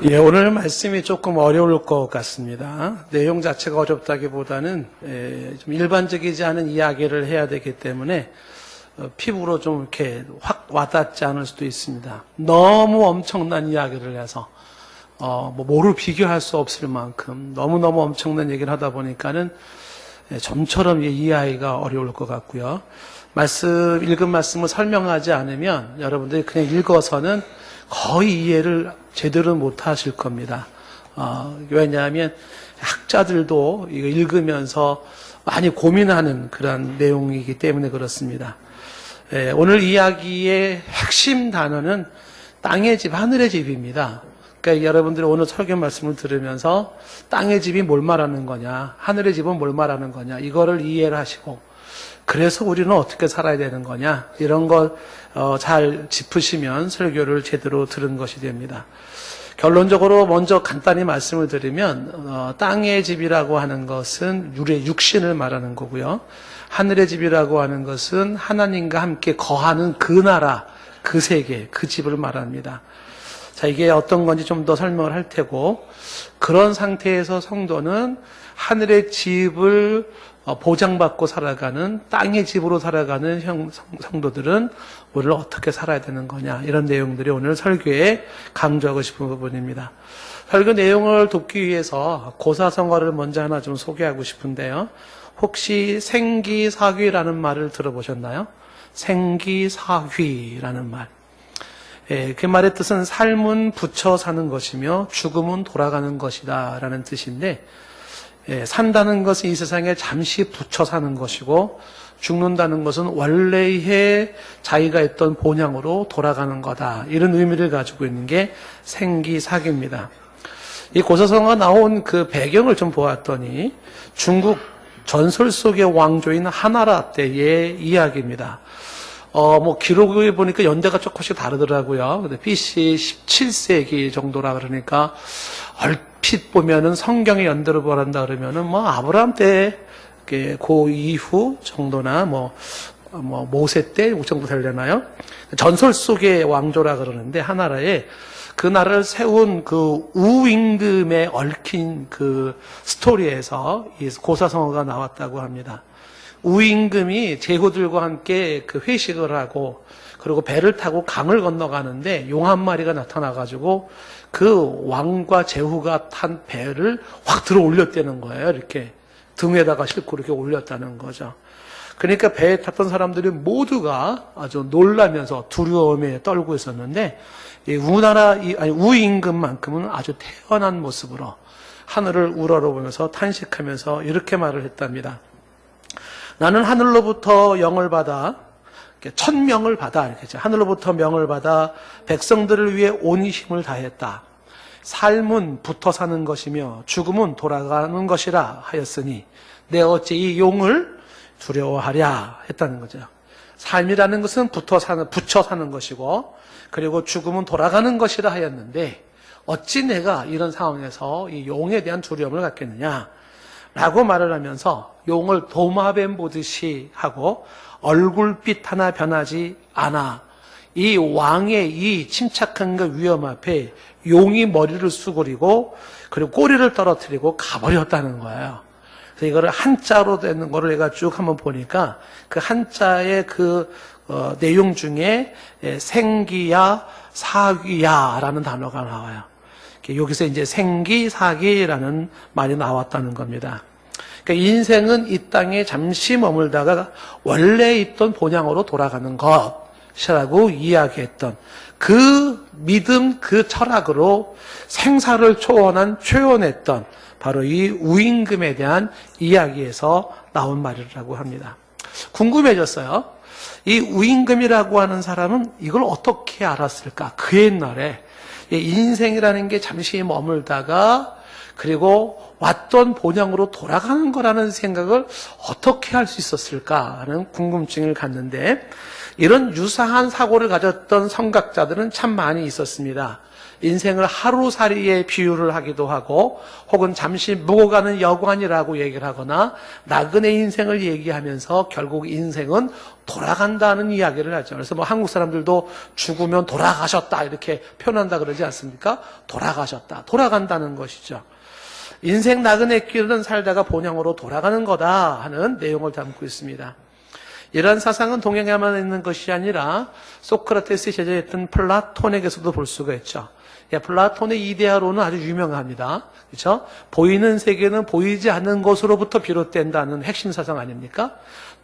예, 오늘 말씀이 조금 어려울 것 같습니다. 내용 자체가 어렵다기보다는 좀 일반적이지 않은 이야기를 해야 되기 때문에 피부로 좀 이렇게 확 와닿지 않을 수도 있습니다. 너무 엄청난 이야기를 해서 뭐를 비교할 수 없을 만큼 너무너무 엄청난 얘기를 하다 보니까는 좀처럼 이해하기가 어려울 것 같고요. 읽은 말씀을 설명하지 않으면 여러분들이 그냥 읽어서는 거의 이해를 제대로 못 하실 겁니다. 왜냐하면 학자들도 이거 읽으면서 많이 고민하는 그런 내용이기 때문에 그렇습니다. 오늘 이야기의 핵심 단어는 땅의 집, 하늘의 집입니다. 그러니까 여러분들이 오늘 설교 말씀을 들으면서 땅의 집이 뭘 말하는 거냐, 하늘의 집은 뭘 말하는 거냐, 이거를 이해를 하시고, 그래서 우리는 어떻게 살아야 되는 거냐, 이런 걸 잘 짚으시면 설교를 제대로 들은 것이 됩니다. 결론적으로 먼저 간단히 말씀을 드리면 땅의 집이라고 하는 것은 육신을 말하는 거고요. 하늘의 집이라고 하는 것은 하나님과 함께 거하는 그 나라, 그 세계, 그 집을 말합니다. 자, 이게 어떤 건지 좀 더 설명을 할 테고, 그런 상태에서 성도는 하늘의 집을 보장받고 살아가는, 땅의 집으로 살아가는 성도들은 우리를 어떻게 살아야 되는 거냐, 이런 내용들이 오늘 설교에 강조하고 싶은 부분입니다. 설교 내용을 돕기 위해서 고사성어를 먼저 하나 좀 소개하고 싶은데요. 혹시 생기사귀라는 말을 들어보셨나요? 생기사귀라는 말. 그 말의 뜻은 삶은 붙여 사는 것이며 죽음은 돌아가는 것이다 라는 뜻인데, 산다는 것은 이 세상에 잠시 붙여 사는 것이고, 죽는다는 것은 원래의 자기가 있던 본향으로 돌아가는 거다, 이런 의미를 가지고 있는 게 생기사귀입니다. 이 고사성어가 나온 그 배경을 좀 보았더니 중국 전설 속의 왕조인 하나라 때의 이야기입니다. 기록을 보니까 연대가 조금씩 다르더라고요. 근데 BC 17세기 정도라 그러니까, 얼핏 보면은 성경의 연대로 보란다 그러면은 아브라함 때, 그 이후 정도나 모세 때 정도 되려나요? 전설 속의 왕조라 그러는데, 하나라에 그 나라를 세운 그 우임금에 얽힌 그 스토리에서 이 고사성어가 나왔다고 합니다. 우임금이 제후들과 함께 그 회식을 하고, 그리고 배를 타고 강을 건너가는데 용 한 마리가 나타나가지고 그 왕과 제후가 탄 배를 확 들어 올렸다는 거예요. 이렇게 등에다가 싣고 이렇게 올렸다는 거죠. 그러니까 배에 탔던 사람들이 모두가 아주 놀라면서 두려움에 떨고 있었는데, 우임금만큼은 아주 태연한 모습으로 하늘을 우러러보면서 탄식하면서 이렇게 말을 했답니다. 나는 하늘로부터 영을 받아, 천명을 받아, 이렇게 하늘로부터 명을 받아 백성들을 위해 온 힘을 다했다. 삶은 붙어 사는 것이며 죽음은 돌아가는 것이라 하였으니 내 어찌 이 용을 두려워하랴 했다는 거죠. 삶이라는 것은 붙여 사는 것이고, 그리고 죽음은 돌아가는 것이라 하였는데, 어찌 내가 이런 상황에서 이 용에 대한 두려움을 갖겠느냐 라고 말을 하면서 용을 도마뱀 보듯이 하고 얼굴빛 하나 변하지 않아. 이 왕의 이 침착한 그 위험 앞에 용이 머리를 수그리고 그리고 꼬리를 떨어뜨리고 가버렸다는 거예요. 그래서 이거를 한자로 되는 거를 내가 쭉 한번 보니까 그 한자의 그 내용 중에 생기야 사귀야 라는 단어가 나와요. 여기서 이제 생기사기라는 말이 나왔다는 겁니다. 그러니까 인생은 이 땅에 잠시 머물다가 원래 있던 본향으로 돌아가는 것이라고 이야기했던 그 믿음, 그 철학으로 생사를 초연했던 바로 이 우임금에 대한 이야기에서 나온 말이라고 합니다. 궁금해졌어요. 이 우임금이라고 하는 사람은 이걸 어떻게 알았을까? 그 옛날에 인생이라는 게 잠시 머물다가 그리고 왔던 본향으로 돌아가는 거라는 생각을 어떻게 할 수 있었을까 하는 궁금증을 갖는데, 이런 유사한 사고를 가졌던 성각자들은 참 많이 있었습니다. 인생을 하루살이에 비유를 하기도 하고, 혹은 잠시 묵어가는 여관이라고 얘기를 하거나, 나그네 인생을 얘기하면서 결국 인생은 돌아간다는 이야기를 하죠. 그래서 뭐 한국 사람들도 죽으면 돌아가셨다 이렇게 표현한다 그러지 않습니까? 돌아가셨다, 돌아간다는 것이죠. 인생 나그네길은 살다가 본향으로 돌아가는 거다 하는 내용을 담고 있습니다. 이러한 사상은 동양에만 있는 것이 아니라 소크라테스의 제자였던 플라톤에게서도 볼 수가 있죠. 플라톤의 이데아론은 아주 유명합니다. 그렇죠? 보이는 세계는 보이지 않는 것으로부터 비롯된다는 핵심 사상 아닙니까?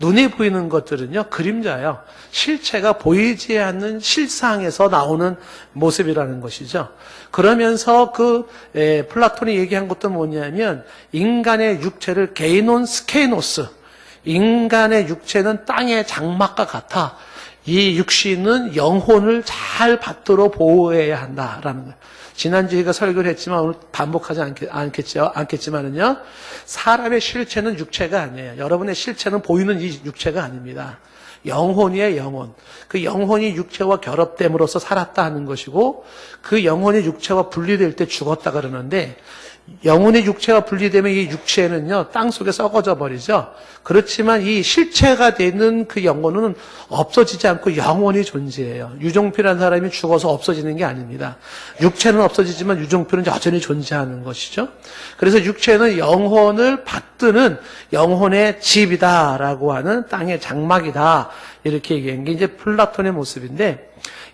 눈에 보이는 것들은요, 그림자예요. 실체가 보이지 않는 실상에서 나오는 모습이라는 것이죠. 그러면서 플라톤이 얘기한 것도 뭐냐면, 인간의 육체를 게이논 스케이노스, 인간의 육체는 땅의 장막과 같아. 이 육신은 영혼을 잘 받들어 보호해야 한다라는 거예요. 지난주에 제가 설교를 했지만 오늘 반복하지 않겠지만은요, 사람의 실체는 육체가 아니에요. 여러분의 실체는 보이는 이 육체가 아닙니다. 영혼이에요, 영혼. 그 영혼이 육체와 결합됨으로써 살았다 하는 것이고, 그 영혼이 육체와 분리될 때 죽었다 그러는데, 영혼의 육체와 분리되면 이 육체는요, 땅 속에 썩어져 버리죠. 그렇지만 이 실체가 되는 그 영혼은 없어지지 않고 영원히 존재해요. 유종필이라는 사람이 죽어서 없어지는 게 아닙니다. 육체는 없어지지만 유종필은 여전히 존재하는 것이죠. 그래서 육체는 영혼을 받드는 영혼의 집이다라고 하는 땅의 장막이다, 이렇게 얘기한 게 이제 플라톤의 모습인데,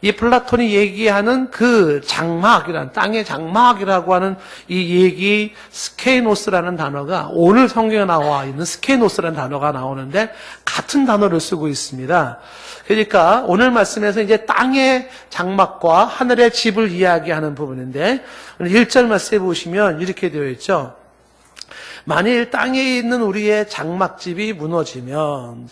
이 플라톤이 얘기하는 그 장막이란, 땅의 장막이라고 하는 이 얘기, 스케이노스라는 단어가 오늘 성경에 나와 있는 스케이노스라는 단어가 나오는데 같은 단어를 쓰고 있습니다. 그러니까 오늘 말씀에서 이제 땅의 장막과 하늘의 집을 이야기하는 부분인데, 1절 말씀에 보시면 이렇게 되어 있죠. 만일 땅에 있는 우리의 장막집이 무너지면,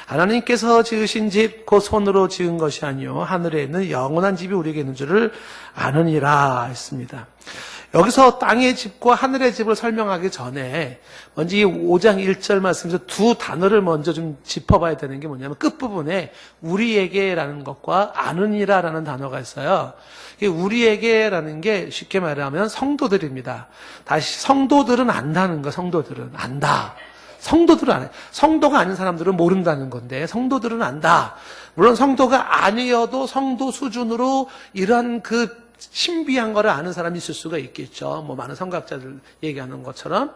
하나님께서 지으신 집 곧 손으로 지은 것이 아니요 하늘에 있는 영원한 집이 우리에게 있는 줄을 아느니라 했습니다. 여기서 땅의 집과 하늘의 집을 설명하기 전에 먼저 이 5장 1절 말씀에서 두 단어를 먼저 좀 짚어봐야 되는 게 뭐냐면, 끝부분에 우리에게라는 것과 아느니라라는 단어가 있어요. 우리에게라는 게 쉽게 말하면 성도들입니다. 다시, 성도들은 안다는 거, 성도들은 안다. 성도들은 안 해. 성도가 아닌 사람들은 모른다는 건데, 성도들은 안다. 물론 성도가 아니어도 성도 수준으로 이런 그 신비한 거를 아는 사람이 있을 수가 있겠죠. 뭐 많은 성각자들 얘기하는 것처럼.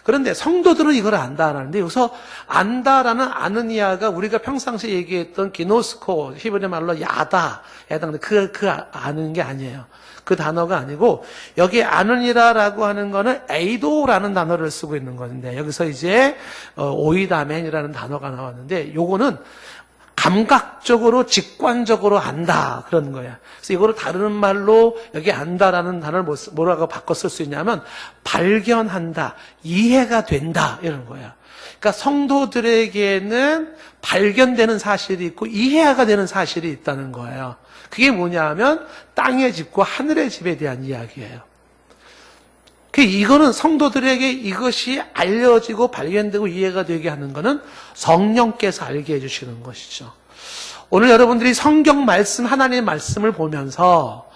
그런데 성도들은 이걸 안다라는데, 여기서 안다라는 아느니아가 우리가 평상시에 얘기했던 기노스코, 히브리 말로 야다, 해당되는 그 아는 게 아니에요. 그 단어가 아니고, 여기 아느니라라고 하는 거는 에이도라는 단어를 쓰고 있는 건데, 여기서 이제 오이다멘이라는 단어가 나왔는데, 요거는 감각적으로, 직관적으로 안다, 그런 거야. 그래서 이거를 다른 말로 여기 안다라는 단어를 뭐라고 바꿔 쓸 수 있냐면, 발견한다, 이해가 된다, 이런 거야. 그러니까 성도들에게는 발견되는 사실이 있고 이해가 되는 사실이 있다는 거예요. 그게 뭐냐 하면 땅의 집과 하늘의 집에 대한 이야기예요. 이거는 성도들에게 이것이 알려지고 발견되고 이해가 되게 하는 것은 성령께서 알게 해주시는 것이죠. 오늘 여러분들이 성경 말씀, 하나님의 말씀을 보면서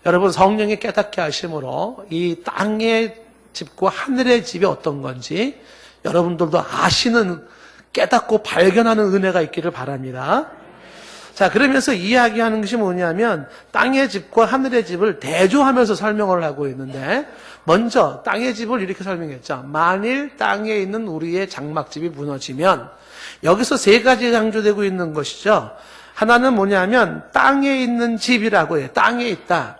여러분 성령이 깨닫게 하심으로 이 땅의 집과 하늘의 집이 어떤 건지 여러분들도 아시는, 깨닫고 발견하는 은혜가 있기를 바랍니다. 자, 그러면서 이야기하는 것이 뭐냐면 땅의 집과 하늘의 집을 대조하면서 설명을 하고 있는데, 먼저 땅의 집을 이렇게 설명했죠. 만일 땅에 있는 우리의 장막집이 무너지면, 여기서 세 가지 강조되고 있는 것이죠. 하나는 뭐냐면 땅에 있는 집이라고 해요. 땅에 있다.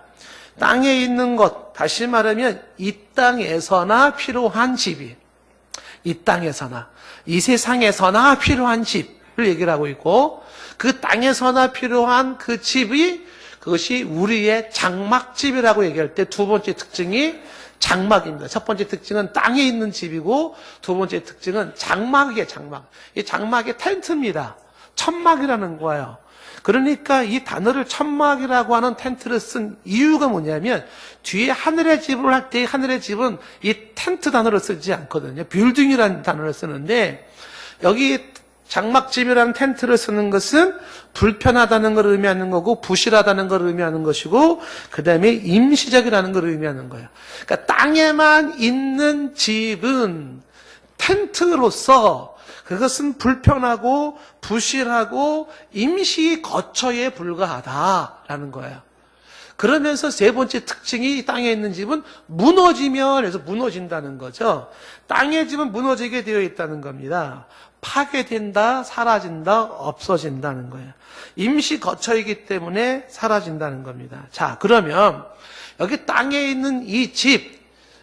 땅에 있는 것, 다시 말하면 이 땅에서나 필요한 집이, 이 땅에서나, 이 세상에서나 필요한 집을 얘기를 하고 있고, 그 땅에서나 필요한 그 집이, 그것이 우리의 장막집이라고 얘기할 때 두 번째 특징이 장막입니다. 첫 번째 특징은 땅에 있는 집이고, 두 번째 특징은 장막이에요, 장막. 이 장막의 텐트입니다. 천막이라는 거예요. 그러니까 이 단어를 천막이라고 하는 텐트를 쓴 이유가 뭐냐면 뒤에 하늘의 집을 할 때 하늘의 집은 이 텐트 단어를 쓰지 않거든요. 빌딩이라는 단어를 쓰는데 여기 장막집이라는 텐트를 쓰는 것은 불편하다는 걸 의미하는 거고 부실하다는 걸 의미하는 것이고 그 다음에 임시적이라는 걸 의미하는 거예요. 그러니까 땅에만 있는 집은 텐트로서 그것은 불편하고 부실하고 임시 거처에 불과하다라는 거예요. 그러면서 세 번째 특징이 땅에 있는 집은 무너지면 해서 무너진다는 거죠. 땅의 집은 무너지게 되어 있다는 겁니다. 파괴된다, 사라진다, 없어진다는 거예요. 임시 거처이기 때문에 사라진다는 겁니다. 자, 그러면 여기 땅에 있는 이 집,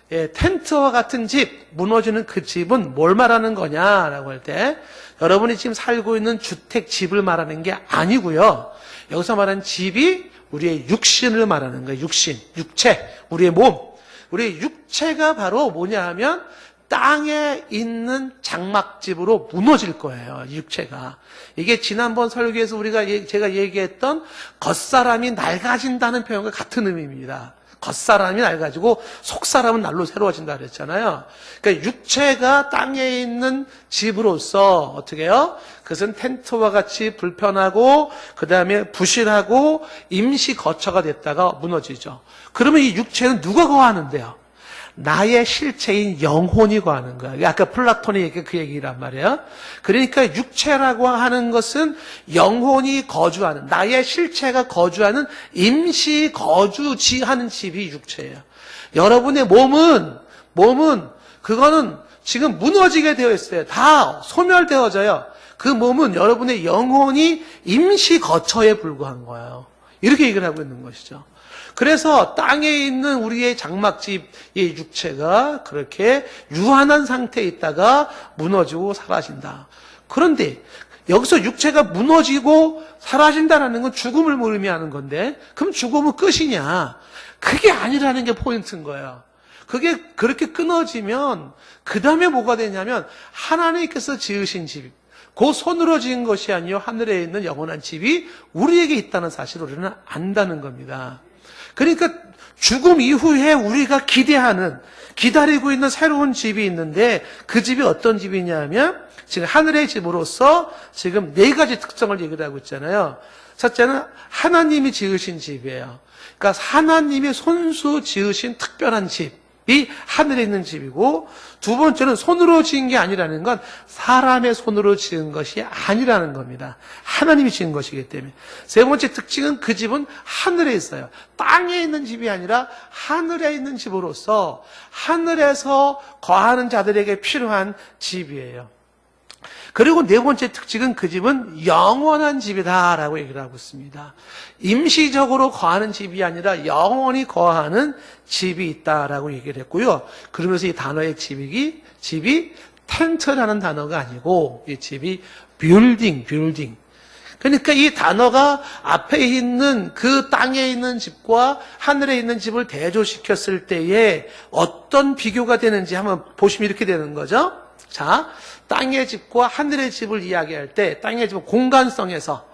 텐트와 같은 집, 무너지는 그 집은 뭘 말하는 거냐라고 할 때 여러분이 지금 살고 있는 주택 집을 말하는 게 아니고요. 여기서 말하는 집이 우리의 육신을 말하는 거예요. 육신, 육체, 우리의 몸. 우리의 육체가 바로 뭐냐 하면 땅에 있는 장막집으로 무너질 거예요. 육체가. 이게 지난번 설교에서 제가 얘기했던 겉사람이 낡아진다는 표현과 같은 의미입니다. 겉사람이 낡아지고 속사람은 날로 새로워진다 그랬잖아요. 그러니까 육체가 땅에 있는 집으로서 어떻게 해요? 그것은 텐트와 같이 불편하고 그 다음에 부실하고 임시 거처가 됐다가 무너지죠. 그러면 이 육체는 누가 거하는데요? 나의 실체인 영혼이 거하는 거야. 아까 플라톤이 그 얘기란 말이에요. 그러니까 육체라고 하는 것은 영혼이 거주하는, 나의 실체가 거주하는 임시 거주지하는 집이 육체예요. 여러분의 몸은 그거는 지금 무너지게 되어 있어요. 다 소멸되어져요. 그 몸은 여러분의 영혼이 임시 거처에 불과한 거예요. 이렇게 얘기를 하고 있는 것이죠. 그래서 땅에 있는 우리의 장막집의 육체가 그렇게 유한한 상태에 있다가 무너지고 사라진다. 그런데 여기서 육체가 무너지고 사라진다는 건 죽음을 의미하는 건데 그럼 죽음은 끝이냐? 그게 아니라는 게 포인트인 거예요. 그게 그렇게 끊어지면 그 다음에 뭐가 되냐면 하나님께서 지으신 집, 그 손으로 지은 것이 아니요 하늘에 있는 영원한 집이 우리에게 있다는 사실을 우리는 안다는 겁니다. 그러니까 죽음 이후에 우리가 기다리고 있는 새로운 집이 있는데 그 집이 어떤 집이냐 하면 지금 하늘의 집으로서 지금 네 가지 특성을 얘기를 하고 있잖아요. 첫째는 하나님이 지으신 집이에요. 그러니까 하나님이 손수 지으신 특별한 집이 하늘에 있는 집이고 두 번째는 손으로 지은 게 아니라는 건 사람의 손으로 지은 것이 아니라는 겁니다. 하나님이 지은 것이기 때문에. 세 번째 특징은 그 집은 하늘에 있어요. 땅에 있는 집이 아니라 하늘에 있는 집으로서 하늘에서 거하는 자들에게 필요한 집이에요. 그리고 네 번째 특징은 그 집은 영원한 집이다라고 얘기를 하고 있습니다. 임시적으로 거하는 집이 아니라 영원히 거하는 집이 있다라고 얘기를 했고요. 그러면서 이 단어의 집이 텐트라는 단어가 아니고 이 집이 빌딩. 그러니까 이 단어가 앞에 있는 그 땅에 있는 집과 하늘에 있는 집을 대조시켰을 때에 어떤 비교가 되는지 한번 보시면 이렇게 되는 거죠. 자, 땅의 집과 하늘의 집을 이야기할 때 땅의 집은 공간성에서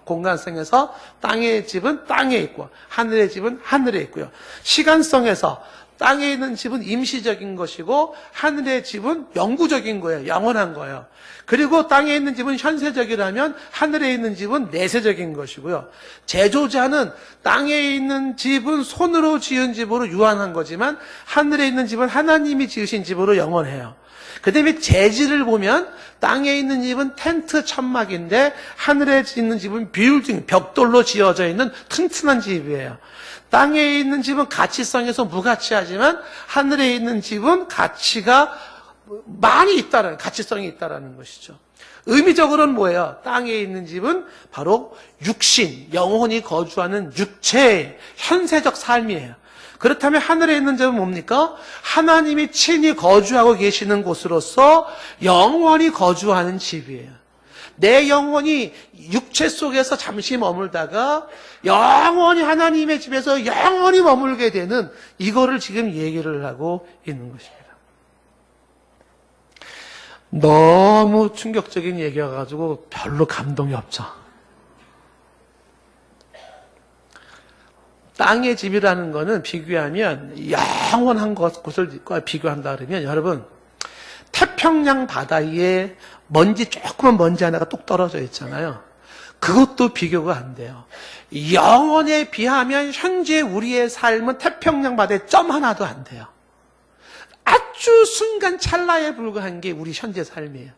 땅의 집은 땅에 있고 하늘의 집은 하늘에 있고요. 시간성에서 땅에 있는 집은 임시적인 것이고 하늘의 집은 영구적인 거예요. 영원한 거예요. 그리고 땅에 있는 집은 현세적이라면 하늘에 있는 집은 내세적인 것이고요. 제조자는 땅에 있는 집은 손으로 지은 집으로 유한한 거지만 하늘에 있는 집은 하나님이 지으신 집으로 영원해요. 그 다음에 재질을 보면 땅에 있는 집은 텐트 천막인데 하늘에 있는 집은 빌딩, 벽돌로 지어져 있는 튼튼한 집이에요. 땅에 있는 집은 가치성에서 무가치하지만 하늘에 있는 집은 가치가 많이 있다는, 가치성이 있다는 것이죠. 의미적으로는 뭐예요? 땅에 있는 집은 바로 육신, 영혼이 거주하는 육체의 현세적 삶이에요. 그렇다면 하늘에 있는 집은 뭡니까? 하나님이 친히 거주하고 계시는 곳으로서 영원히 거주하는 집이에요. 내 영혼이 육체 속에서 잠시 머물다가 영원히 하나님의 집에서 영원히 머물게 되는 이거를 지금 얘기를 하고 있는 것입니다. 너무 충격적인 얘기여가지고 별로 감동이 없죠. 땅의 집이라는 거는 비교하면 영원한 곳을 비교한다 그러면 여러분 태평양 바다에 먼지 조그만 먼지 하나가 뚝 떨어져 있잖아요. 그것도 비교가 안 돼요. 영원에 비하면 현재 우리의 삶은 태평양 바다에 점 하나도 안 돼요. 아주 순간 찰나에 불과한 게 우리 현재 삶이에요.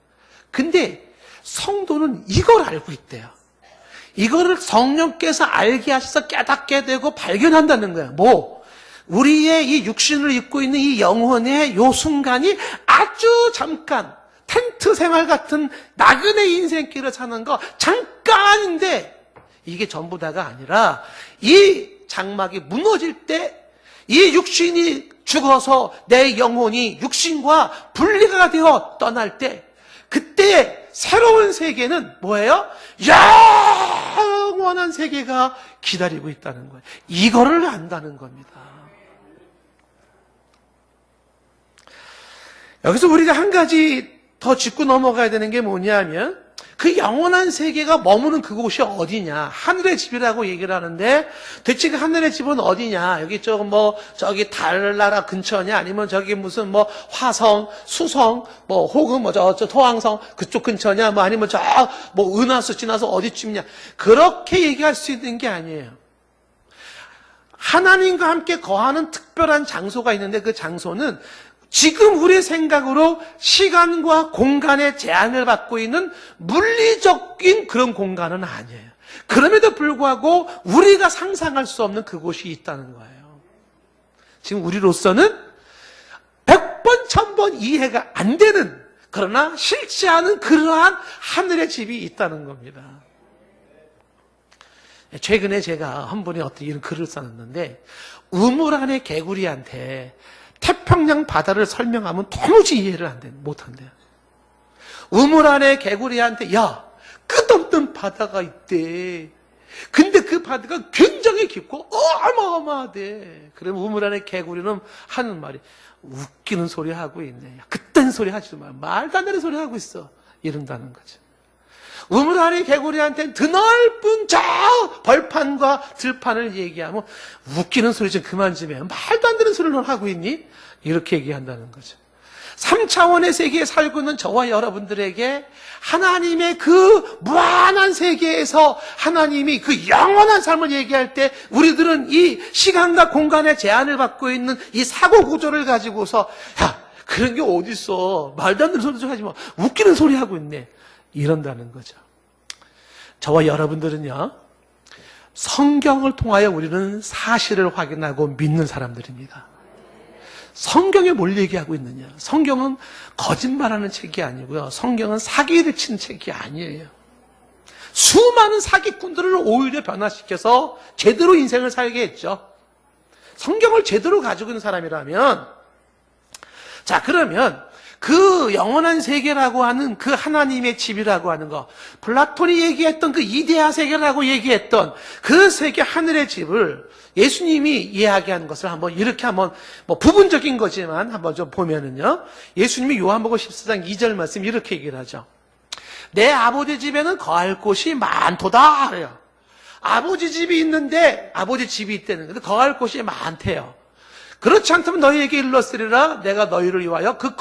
근데 성도는 이걸 알고 있대요. 이거를 성령께서 알게 하셔서 깨닫게 되고 발견한다는 거야. 우리의 이 육신을 입고 있는 이 영혼의 요 순간이 아주 잠깐 텐트 생활 같은 나그네 인생길을 사는 거 잠깐인데 이게 전부 다가 아니라 이 장막이 무너질 때 이 육신이 죽어서 내 영혼이 육신과 분리가 되어 떠날 때 그때 새로운 세계는 뭐예요? 영원한 세계가 기다리고 있다는 거예요. 이거를 안다는 겁니다. 여기서 우리가 한 가지 더 짚고 넘어가야 되는 게 뭐냐면 그 영원한 세계가 머무는 그곳이 어디냐. 하늘의 집이라고 얘기를 하는데 대체 그 하늘의 집은 어디냐. 여기 저기 달나라 근처냐 아니면 저기 무슨 화성, 수성, 혹은 저 토항성 그쪽 근처냐 아니면 은하수 지나서 어디쯤이냐. 그렇게 얘기할 수 있는 게 아니에요. 하나님과 함께 거하는 특별한 장소가 있는데 그 장소는 지금 우리의 생각으로 시간과 공간의 제한을 받고 있는 물리적인 그런 공간은 아니에요. 그럼에도 불구하고 우리가 상상할 수 없는 그곳이 있다는 거예요. 지금 우리로서는 100번, 1000번 이해가 안 되는 그러나 싫지 않은 그러한 하늘의 집이 있다는 겁니다. 최근에 제가 한 분이 어떤 이런 글을 써놨는데 우물 안의 개구리한테 태평양 바다를 설명하면 도무지 이해를 못한대요. 우물 안에 개구리한테 끝없는 바다가 있대. 근데 그 바다가 굉장히 깊고 어마어마하대. 그러면 우물 안에 개구리는 하는 말이 웃기는 소리 하고 있네. 그딴 소리 하지도 마. 말도 안 되는 소리 하고 있어. 이런다는 거죠. 우물 안에 개구리한테는 드넓은 저 벌판과 들판을 얘기하면 웃기는 소리 좀 그만 좀 해. 말도 안 되는 소리를 하고 있니? 이렇게 얘기한다는 거죠. 3차원의 세계에 살고 있는 저와 여러분들에게 하나님의 그 무한한 세계에서 하나님이 그 영원한 삶을 얘기할 때 우리들은 이 시간과 공간의 제한을 받고 있는 이 사고 구조를 가지고서 그런 게 어딨어. 말도 안 되는 소리 좀 하지 마. 웃기는 소리 하고 있네. 이런다는 거죠. 저와 여러분들은요, 성경을 통하여 우리는 사실을 확인하고 믿는 사람들입니다. 성경에 뭘 얘기하고 있느냐? 성경은 거짓말하는 책이 아니고요. 성경은 사기를 치는 책이 아니에요. 수많은 사기꾼들을 오히려 변화시켜서 제대로 인생을 살게 했죠. 성경을 제대로 가지고 있는 사람이라면 그러면 그 영원한 세계라고 하는 그 하나님의 집이라고 하는 거, 플라톤이 얘기했던 그 이데아 세계라고 얘기했던 그 세계 하늘의 집을 예수님이 이야기하는 것을 이렇게 부분적인 거지만 한번 좀 보면은요. 예수님이 요한복음 14장 2절 말씀 이렇게 얘기를 하죠. 내 아버지 집에는 거할 곳이 많도다. 그래요. 아버지 집이 있는데, 아버지 집이 있다는 건데 거할 곳이 많대요. 그렇지 않다면 너희에게 일렀으리라 내가 너희를 위하여 그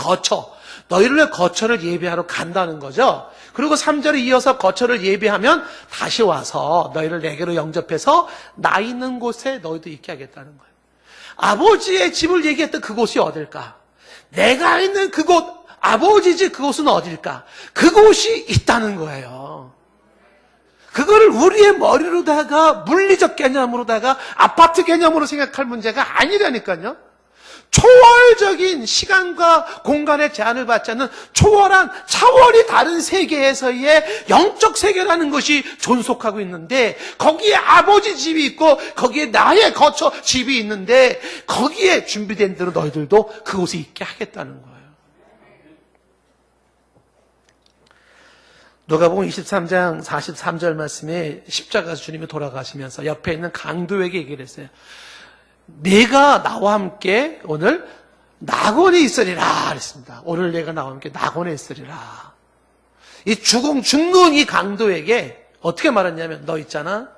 너희를 거처를 예비하러 간다는 거죠. 그리고 3절에 이어서 거처를 예비하면 다시 와서 너희를 내게로 영접해서 나 있는 곳에 너희도 있게 하겠다는 거예요. 아버지의 집을 얘기했던 그곳이 어딜까? 내가 있는 그곳, 아버지 집 그곳은 어딜까? 그곳이 있다는 거예요. 그거를 우리의 머리로다가 물리적 개념으로다가 아파트 개념으로 생각할 문제가 아니라니까요. 초월적인 시간과 공간의 제한을 받지 않는 초월한 차원이 다른 세계에서의 영적 세계라는 것이 존속하고 있는데 거기에 아버지 집이 있고 거기에 나의 거처 집이 있는데 거기에 준비된 대로 너희들도 그곳에 있게 하겠다는 거예요. 누가복음 23장 43절 말씀에 십자가에서 주님이 돌아가시면서 옆에 있는 강도에게 얘기를 했어요. 내가 나와 함께 오늘 낙원에 있으리라 그랬습니다. 오늘 내가 나와 함께 낙원에 있으리라. 이 죽는 이 강도에게 어떻게 말했냐면 너 있잖아.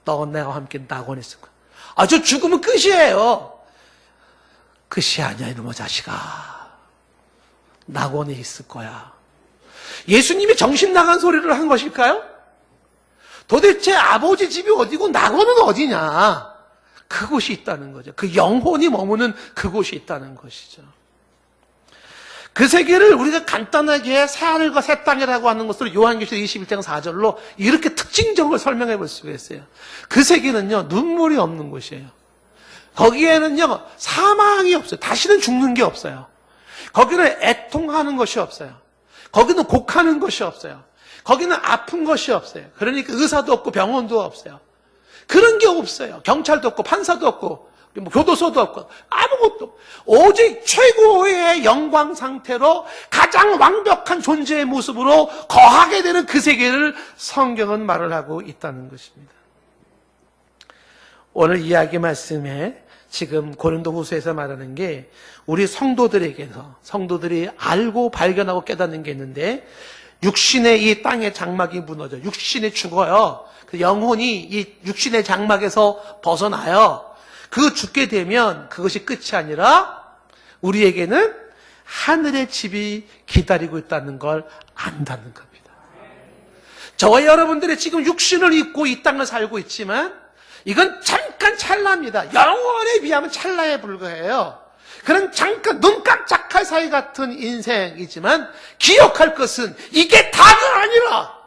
너 내가 함께 낙원에 있을 거야. 저 죽으면 끝이에요. 끝이 아니야, 이놈의 자식아. 낙원에 있을 거야. 예수님이 정신 나간 소리를 한 것일까요? 도대체 아버지 집이 어디고 낙원은 어디냐? 그곳이 있다는 거죠. 그 영혼이 머무는 그곳이 있다는 것이죠. 그 세계를 우리가 간단하게 새 하늘과 새 땅이라고 하는 것으로 요한계시록 21장 4절로 이렇게 특징적으로 설명해 볼 수가 있어요. 그 세계는요, 눈물이 없는 곳이에요. 거기에는요, 사망이 없어요. 다시는 죽는 게 없어요. 거기는 애통하는 것이 없어요. 거기는 곡하는 것이 없어요. 거기는 아픈 것이 없어요. 그러니까 의사도 없고 병원도 없어요. 그런 게 없어요. 경찰도 없고 판사도 없고 뭐 교도소도 없고 아무것도 없고 오직 최고의 영광 상태로 가장 완벽한 존재의 모습으로 거하게 되는 그 세계를 성경은 말을 하고 있다는 것입니다. 오늘 이야기 말씀에 지금 고린도후서에서 말하는 게 우리 성도들에게서 성도들이 알고 발견하고 깨닫는 게 있는데 육신의 이 땅의 장막이 무너져 육신이 죽어요. 그 영혼이 이 육신의 장막에서 벗어나요. 그 죽게 되면 그것이 끝이 아니라 우리에게는 하늘의 집이 기다리고 있다는 걸 안다는 겁니다. 저와 여러분들이 지금 육신을 입고 이 땅을 살고 있지만 이건 잠깐 찰나입니다. 영원에 비하면 찰나에 불과해요. 그런 잠깐 눈 깜짝할 사이 같은 인생이지만 기억할 것은 이게 다가 아니라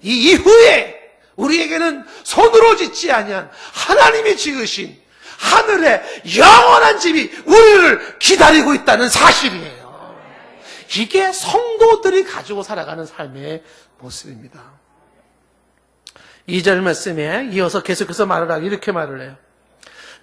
이 이후에 우리에게는 손으로 짓지 아니한 하나님이 지으신 하늘의 영원한 집이 우리를 기다리고 있다는 사실이에요. 이게 성도들이 가지고 살아가는 삶의 모습입니다. 2절 말씀에 이어서 계속해서 말을 하고 이렇게 말을 해요.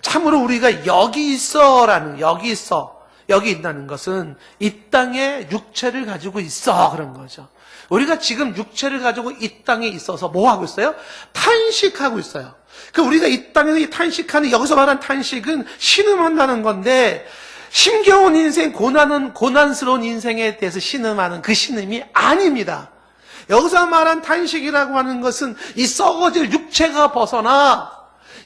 참으로 우리가 여기 있어라는 여기 있어 여기 있다는 것은 이 땅에 육체를 가지고 있어 그런 거죠. 우리가 지금 육체를 가지고 이 땅에 있어서 뭐 하고 있어요? 탄식하고 있어요. 그 우리가 이 땅에 탄식하는 여기서 말한 탄식은 신음한다는 건데 힘겨운 인생, 고난스러운 인생에 대해서 신음하는 그 신음이 아닙니다. 여기서 말한 탄식이라고 하는 것은 이 썩어질 육체가 벗어나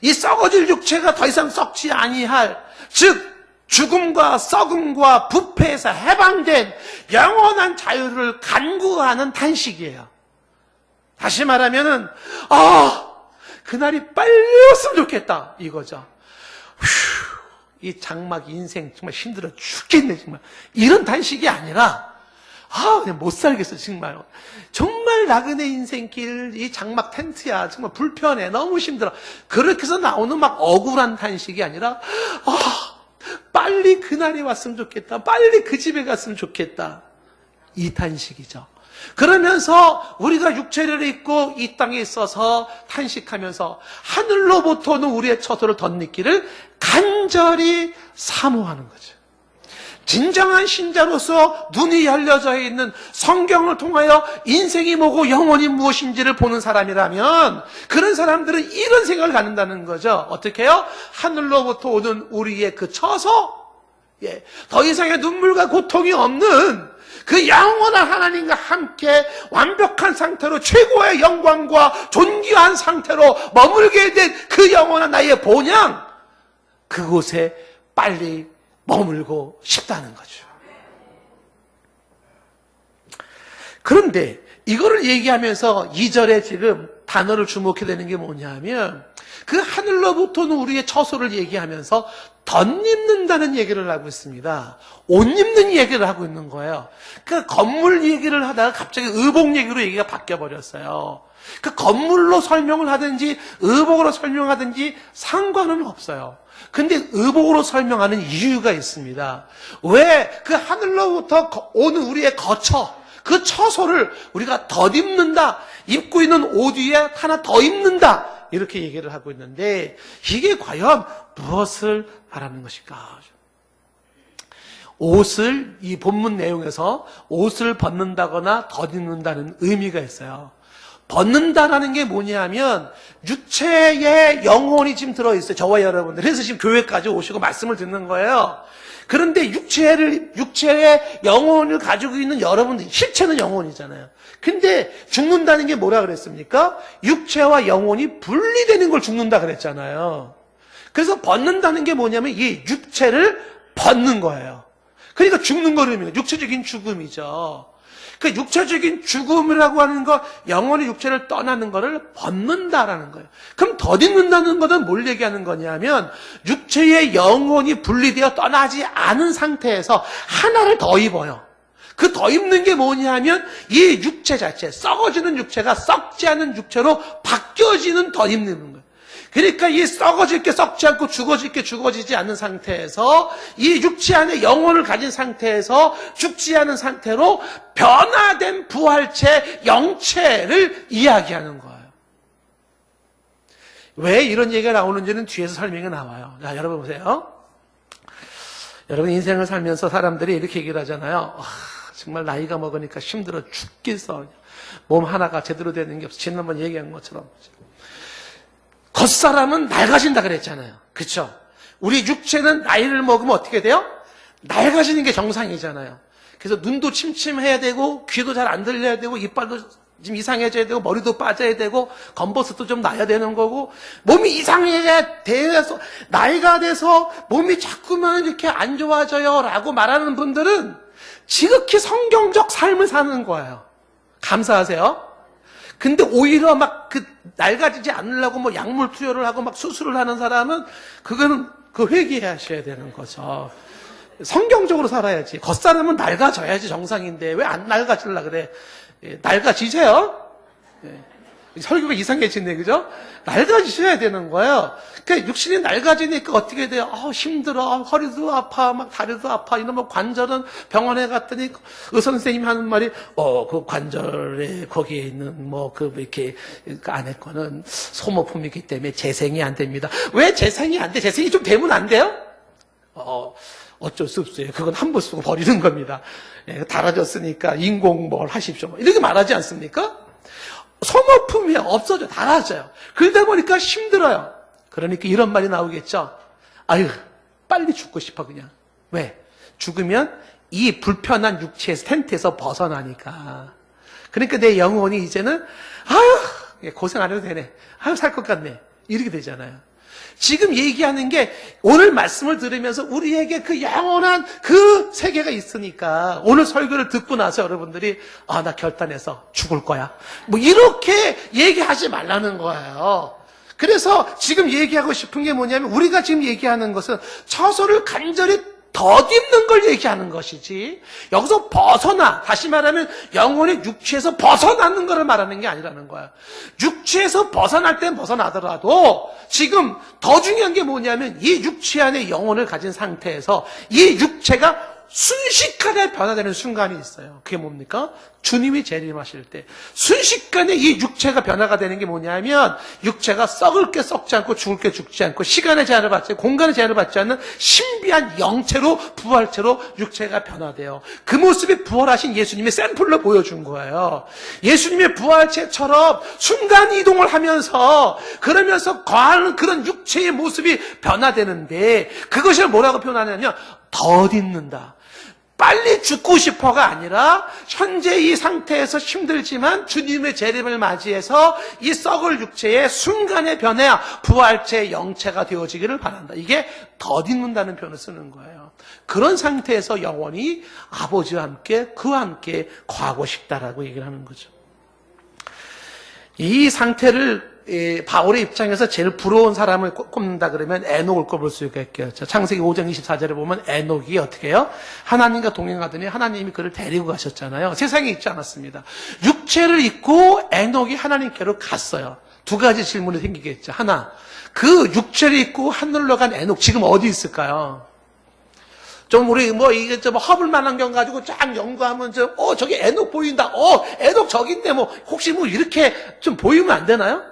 이 썩어질 육체가 더 이상 썩지 아니할 즉 죽음과 썩음과 부패에서 해방된 영원한 자유를 간구하는 탄식이에요. 다시 말하면은 그날이 빨리 왔으면 좋겠다 이거죠. 이 장막 인생 정말 힘들어 죽겠네 정말 이런 탄식이 아니라 그냥 못 살겠어 정말. 정말 나그네 인생길 이 장막 텐트야 정말 불편해 너무 힘들어. 그렇게 해서 나오는 막 억울한 탄식이 아니라 빨리 그날이 왔으면 좋겠다. 빨리 그 집에 갔으면 좋겠다. 이 탄식이죠. 그러면서 우리가 육체를 입고 이 땅에 있어서 탄식하면서 하늘로부터는 우리의 처소를 덧입기를 간절히 사모하는 거죠. 진정한 신자로서 눈이 열려져 있는 성경을 통하여 인생이 뭐고 영혼이 무엇인지를 보는 사람이라면 그런 사람들은 이런 생각을 갖는다는 거죠. 어떻게 해요? 하늘로부터 오는 우리의 그 처소, 더 이상의 눈물과 고통이 없는 그 영원한 하나님과 함께 완벽한 상태로 최고의 영광과 존귀한 상태로 머물게 된 그 영원한 나의 본향, 그곳에 빨리 머물고 싶다는 거죠. 그런데 이거를 얘기하면서 2절에 지금 단어를 주목해야 되는 게 뭐냐면 그 하늘로부터는 우리의 처소를 얘기하면서 덧입는다는 얘기를 하고 있습니다. 옷 입는 얘기를 하고 있는 거예요. 그 건물 얘기를 하다가 갑자기 의복 얘기로 얘기가 바뀌어버렸어요. 그 건물로 설명을 하든지 의복으로 설명하든지 상관은 없어요. 근데 의복으로 설명하는 이유가 있습니다. 왜? 그 하늘로부터 오는 우리의 거처, 그 처소를 우리가 덧입는다. 입고 있는 옷 위에 하나 더 입는다. 이렇게 얘기를 하고 있는데 이게 과연 무엇을 말하는 것일까? 옷을 이 본문 내용에서 옷을 벗는다거나 덧입는다는 의미가 있어요. 벗는다라는 게 뭐냐면 육체에 영혼이 지금 들어있어요. 저와 여러분들. 그래서 지금 교회까지 오시고 말씀을 듣는 거예요. 그런데 육체의 영혼을 가지고 있는 여러분들, 실체는 영혼이잖아요. 근데 죽는다는 게 뭐라 그랬습니까? 육체와 영혼이 분리되는 걸 죽는다 그랬잖아요. 그래서 벗는다는 게 뭐냐면 이 육체를 벗는 거예요. 그러니까 죽는 거름이에요. 육체적인 죽음이죠. 그 육체적인 죽음이라고 하는 거, 영혼의 육체를 떠나는 거를 벗는다라는 거예요. 그럼 덧입는다는 것은 뭘 얘기하는 거냐면 육체의 영혼이 분리되어 떠나지 않은 상태에서 하나를 더 입어요. 그 더 입는 게 뭐냐면 이 육체 자체, 썩어지는 육체가 썩지 않은 육체로 바뀌어지는 더 입는 거예요. 그러니까 이 썩어질 게 썩지 않고 죽어질 게 죽어지지 않는 상태에서 이 육체 안에 영혼을 가진 상태에서 죽지 않은 상태로 변화된 부활체 영체를 이야기하는 거예요. 왜 이런 얘기가 나오는지는 뒤에서 설명이 나와요. 자, 여러분 보세요. 여러분 인생을 살면서 사람들이 이렇게 얘기를 하잖아요. 정말 나이가 먹으니까 힘들어 죽겠어. 몸 하나가 제대로 되는 게 없어. 지난번 얘기한 것처럼. 겉사람은 낡아진다 그랬잖아요. 그렇죠? 우리 육체는 나이를 먹으면 어떻게 돼요? 낡아지는 게 정상이잖아요. 그래서 눈도 침침해야 되고 귀도 잘 안 들려야 되고 이빨도 좀 이상해져야 되고 머리도 빠져야 되고 검버섯도 좀 나야 되는 거고 몸이 이상해야 돼서 나이가 돼서 몸이 자꾸만 이렇게 안 좋아져요 라고 말하는 분들은 지극히 성경적 삶을 사는 거예요. 감사하세요. 근데 오히려 막 그 낡아지지 않으려고 뭐 약물 투여를 하고 막 수술을 하는 사람은 그거는 그 회개하셔야 되는 거죠. 성경적으로 살아야지. 겉사람은 낡아져야지 정상인데 왜 안 낡아지려고 그래? 낡아지세요. 설교가 이상해지네, 그죠? 낡아지셔야 되는 거예요. 그러니까 육신이 낡아지니까 어떻게 돼요? 힘들어. 허리도 아파. 막 다리도 아파. 이놈의 관절은 병원에 갔더니 의사 선생님이 하는 말이, 그 관절에 거기에 있는 이렇게 그 안에 거는 소모품이기 때문에 재생이 안 됩니다. 왜 재생이 안 돼? 재생이 좀 되면 안 돼요? 어쩔 수 없어요. 그건 한 번 쓰고 버리는 겁니다. 달아졌으니까 인공 뭘 하십시오. 이렇게 말하지 않습니까? 소모품이 없어져. 달아져요. 그러다 보니까 힘들어요. 그러니까 이런 말이 나오겠죠. 아유, 빨리 죽고 싶어 그냥. 왜? 죽으면 이 불편한 육체의 텐트에서 벗어나니까. 그러니까 내 영혼이 이제는 아유, 고생 안 해도 되네. 아유, 살 것 같네. 이렇게 되잖아요. 지금 얘기하는 게 오늘 말씀을 들으면서 우리에게 그 영원한 그 세계가 있으니까 오늘 설교를 듣고 나서 여러분들이 나 결단해서 죽을 거야. 뭐 이렇게 얘기하지 말라는 거예요. 그래서 지금 얘기하고 싶은 게 뭐냐면 우리가 지금 얘기하는 것은 처소를 간절히 덧입는 걸 얘기하는 것이지 여기서 벗어나 다시 말하면 영혼의 육체에서 벗어나는 것을 말하는 게 아니라는 거야. 육체에서 벗어날 땐 벗어나더라도 지금 더 중요한 게 뭐냐면 이 육체 안에 영혼을 가진 상태에서 이 육체가 순식간에 변화되는 순간이 있어요. 그게 뭡니까? 주님이 재림하실 때 순식간에 이 육체가 변화가 되는 게 뭐냐면 육체가 썩을 게 썩지 않고 죽을 게 죽지 않고 시간의 제한을 받지 않고 공간의 제한을 받지 않는 신비한 영체로 부활체로 육체가 변화돼요. 그 모습이 부활하신 예수님의 샘플로 보여준 거예요. 예수님의 부활체처럼 순간 이동을 하면서 그러면서 거하는 그런 육체의 모습이 변화되는데 그것을 뭐라고 표현하냐면 덧입는다. 빨리 죽고 싶어가 아니라 현재 이 상태에서 힘들지만 주님의 재림을 맞이해서 이 썩을 육체의 순간의 변해야 부활체 영체가 되어지기를 바란다. 이게 덧입는다는 표현을 쓰는 거예요. 그런 상태에서 영원히 아버지와 함께 그와 함께 거하고 싶다라고 얘기를 하는 거죠. 이 상태를 바울의 입장에서 제일 부러운 사람을 꼽는다 그러면 에녹을 꼽을 수가 있겠죠. 창세기 5장 24절에 보면 에녹이 어떻게 해요? 하나님과 동행하더니 하나님이 그를 데리고 가셨잖아요. 세상에 있지 않았습니다. 육체를 입고 에녹이 하나님께로 갔어요. 두 가지 질문이 생기겠죠. 하나, 그 육체를 입고 하늘로 간 에녹 지금 어디 있을까요? 좀 우리 이게 좀 허블 만환경 가지고 쫙 연구하면 저기 에녹 보인다. 에녹 저기 있네. 혹시 이렇게 좀 보이면 안 되나요?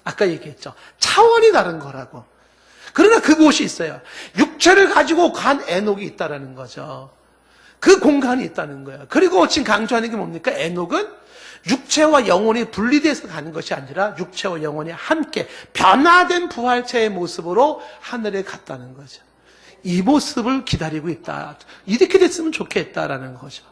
아까 얘기했죠. 차원이 다른 거라고. 그러나 그곳이 있어요. 육체를 가지고 간 에녹이 있다라는 거죠. 그 공간이 있다는 거예요. 그리고 지금 강조하는 게 뭡니까? 에녹은 육체와 영혼이 분리돼서 가는 것이 아니라 육체와 영혼이 함께 변화된 부활체의 모습으로 하늘에 갔다는 거죠. 이 모습을 기다리고 있다. 이렇게 됐으면 좋겠다라는 거죠.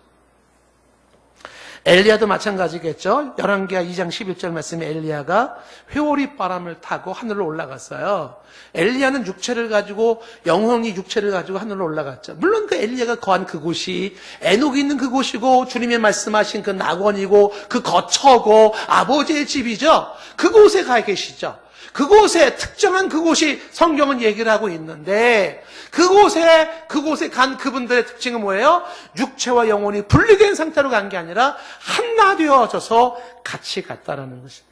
엘리야도 마찬가지겠죠. 열왕기하 2장 11절 말씀에 엘리야가 회오리 바람을 타고 하늘로 올라갔어요. 엘리야는 육체를 가지고, 영혼이 육체를 가지고 하늘로 올라갔죠. 물론 그 엘리야가 거한 그곳이 에녹이 있는 그곳이고, 주님의 말씀하신 그 낙원이고, 그 거처고, 아버지의 집이죠. 그곳에 가 계시죠. 그곳에, 특정한 그곳이 성경은 얘기를 하고 있는데, 그곳에 간 그분들의 특징은 뭐예요? 육체와 영혼이 분리된 상태로 간 게 아니라 하나 되어져서 같이 갔다라는 것입니다.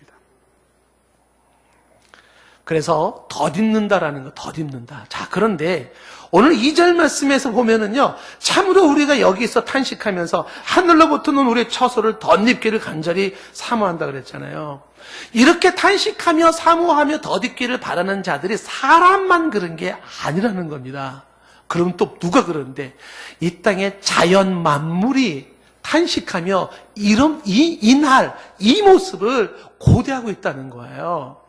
그래서 덧입는다라는 거, 덧입는다. 자, 그런데 오늘 2절 말씀에서 보면은요, 참으로 우리가 여기서 탄식하면서 하늘로부터 는 우리의 처소를 덧입기를 간절히 사모한다 그랬잖아요. 이렇게 탄식하며 사모하며 덧입기를 바라는 자들이 사람만 그런 게 아니라는 겁니다. 그럼 또 누가 그러는데, 이 땅의 자연 만물이 탄식하며 이 모습을 고대하고 있다는 거예요.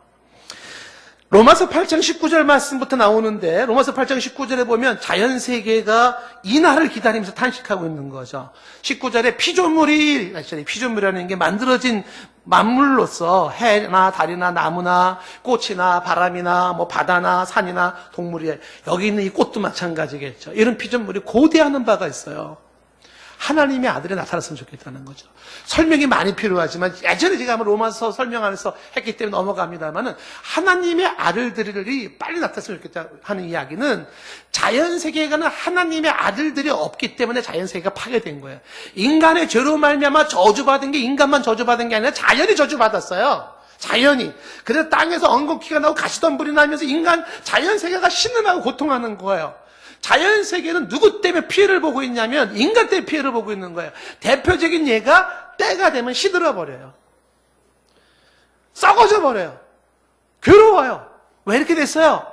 로마서 8장 19절 말씀부터 나오는데, 로마서 8장 19절에 보면 자연세계가 이날을 기다리면서 탄식하고 있는 거죠. 19절에 피조물이라는 게 만들어진 만물로서 해나 달이나 나무나 꽃이나 바람이나 뭐 바다나 산이나 동물이, 여기 있는 이 꽃도 마찬가지겠죠. 이런 피조물이 고대하는 바가 있어요. 하나님의 아들이 나타났으면 좋겠다는 거죠. 설명이 많이 필요하지만, 예전에 제가 한번 로마서 설명하면서 했기 때문에 넘어갑니다만은, 하나님의 아들들이 빨리 나타났으면 좋겠다 하는 이야기는, 자연세계에는 하나님의 아들들이 없기 때문에 자연세계가 파괴된 거예요. 인간의 죄로 말미암아 저주받은 게, 인간만 저주받은 게 아니라 자연이 저주받았어요. 자연이. 그래서 땅에서 엉겅퀴가 나고 가시덤불이 나면서 자연세계가 신음하고 고통하는 거예요. 자연세계는 누구 때문에 피해를 보고 있냐면 인간 때문에 피해를 보고 있는 거예요. 대표적인 예가 때가 되면 시들어 버려요. 썩어져 버려요. 괴로워요. 왜 이렇게 됐어요?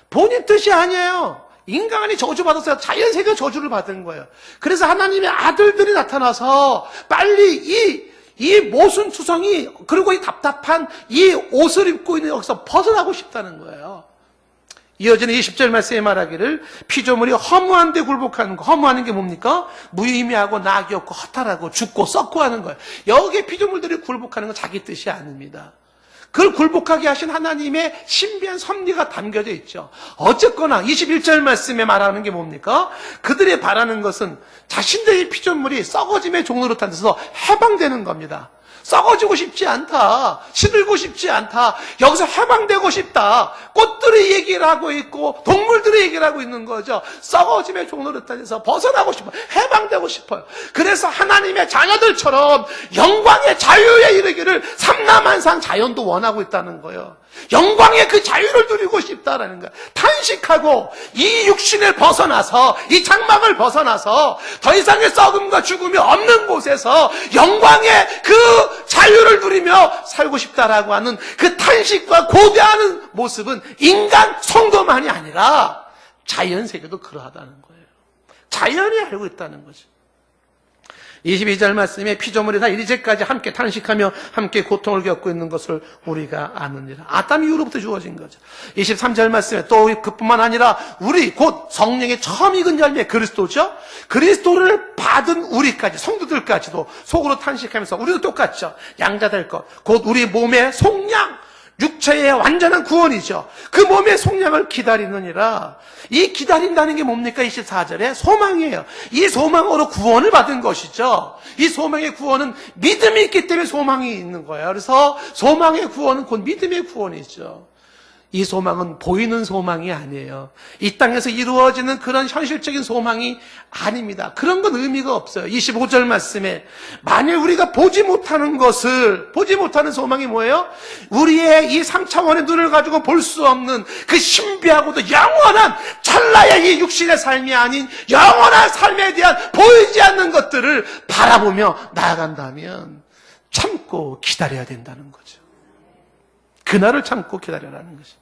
본인 뜻이 아니에요. 인간이 저주받았어요. 자연세계가 저주를 받은 거예요. 그래서 하나님의 아들들이 나타나서 빨리 이 모순투성이, 그리고 이 답답한 이 옷을 입고 있는 여기서 벗어나고 싶다는 거예요. 이어지는 20절 말씀에 말하기를, 피조물이 허무한 데 굴복하는 거. 허무하는 게 뭡니까? 무의미하고 낙이 없고 허탈하고 죽고 썩고 하는 거예요. 여기에 피조물들이 굴복하는 건 자기 뜻이 아닙니다. 그걸 굴복하게 하신 하나님의 신비한 섭리가 담겨져 있죠. 어쨌거나 21절 말씀에 말하는 게 뭡니까? 그들이 바라는 것은 자신들의 피조물이 썩어짐의 종로로 탄데서 해방되는 겁니다. 썩어지고 싶지 않다. 시들고 싶지 않다. 여기서 해방되고 싶다. 꽃들이 얘기를 하고 있고 동물들이 얘기를 하고 있는 거죠. 썩어짐의 종노릇에서 벗어나고 싶어요. 해방되고 싶어요. 그래서 하나님의 자녀들처럼 영광의 자유에 이르기를 삼라만상 자연도 원하고 있다는 거예요. 영광의 그 자유를 누리고 싶다라는 거예요. 탄식하고 이 육신을 벗어나서, 이 장막을 벗어나서 더 이상의 썩음과 죽음이 없는 곳에서 영광의 그 자유를 누리며 살고 싶다라고 하는 그 탄식과 고대하는 모습은 인간 성도만이 아니라 자연세계도 그러하다는 거예요. 자연이 알고 있다는 거죠. 22절 말씀에 피조물이 다 이제까지 함께 탄식하며 함께 고통을 겪고 있는 것을 우리가 아느니라. 아담 이후로부터 주어진 거죠. 23절 말씀에 또 그뿐만 아니라 우리 곧 성령의 처음 익은 열매 그리스도죠. 그리스도를 받은 우리까지, 성도들까지도 속으로 탄식하면서 우리도 똑같죠. 양자될 것, 곧 우리 몸의 속량, 육체의 완전한 구원이죠. 그 몸의 속량을 기다리느니라. 이 기다린다는 게 뭡니까? 24절에 소망이에요. 이 소망으로 구원을 받은 것이죠. 이 소망의 구원은 믿음이 있기 때문에 소망이 있는 거예요. 그래서 소망의 구원은 곧 믿음의 구원이죠. 이 소망은 보이는 소망이 아니에요. 이 땅에서 이루어지는 그런 현실적인 소망이 아닙니다. 그런 건 의미가 없어요. 25절 말씀에 만일 우리가 보지 못하는 소망이 뭐예요? 우리의 이 3차원의 눈을 가지고 볼 수 없는 그 신비하고도 영원한 찰나의 이 육신의 삶이 아닌 영원한 삶에 대한 보이지 않는 것들을 바라보며 나아간다면 참고 기다려야 된다는 거죠. 그날을 참고 기다려라는 것입니다.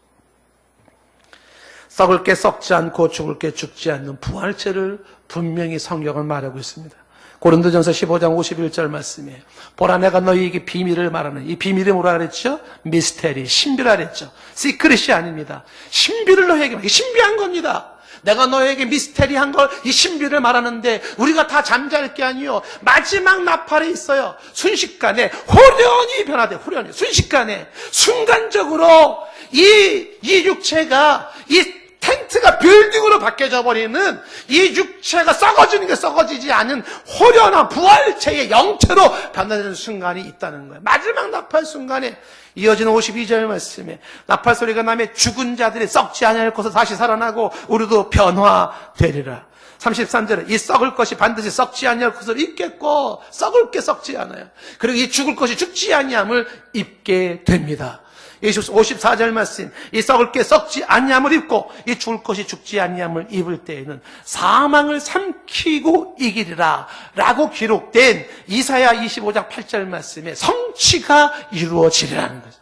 썩을 게 썩지 않고 죽을 게 죽지 않는 부활체를 분명히 성경은 말하고 있습니다. 고린도전서 15장 51절 말씀이에요. 보라 내가 너희에게 비밀을 말하는, 이 비밀이 뭐라 그랬죠? 미스테리, 신비라 그랬죠. 시크릿이 아닙니다. 신비를 너희에게, 이게 신비한 겁니다. 내가 너에게 미스테리한 걸, 이 신비를 말하는데 우리가 다 잠잘 게 아니요. 마지막 나팔에 있어요. 순식간에 호련히 변화돼. 호련히. 순식간에 순간적으로 이 육체가, 이 텐트가 빌딩으로 바뀌어져 버리는, 이 육체가 썩어지는 게 썩어지지 않은 호련한 부활체의 영체로 변화되는 순간이 있다는 거예요. 마지막 나팔 순간에 이어지는 52절 말씀에 나팔 소리가 나면 죽은 자들이 썩지 아니할 것을 다시 살아나고 우리도 변화되리라. 33절에 이 썩을 것이 반드시 썩지 아니할 것을 입겠고, 썩을 게 썩지 않아요. 그리고 이 죽을 것이 죽지 아니함을 입게 됩니다. 54절 말씀, 이 썩을 게 썩지 아니함을 입고 이 죽을 것이 죽지 아니함을 입을 때에는 사망을 삼키고 이기리라 라고 기록된 이사야 25장 8절 말씀에 성취가 이루어지리라는 거죠.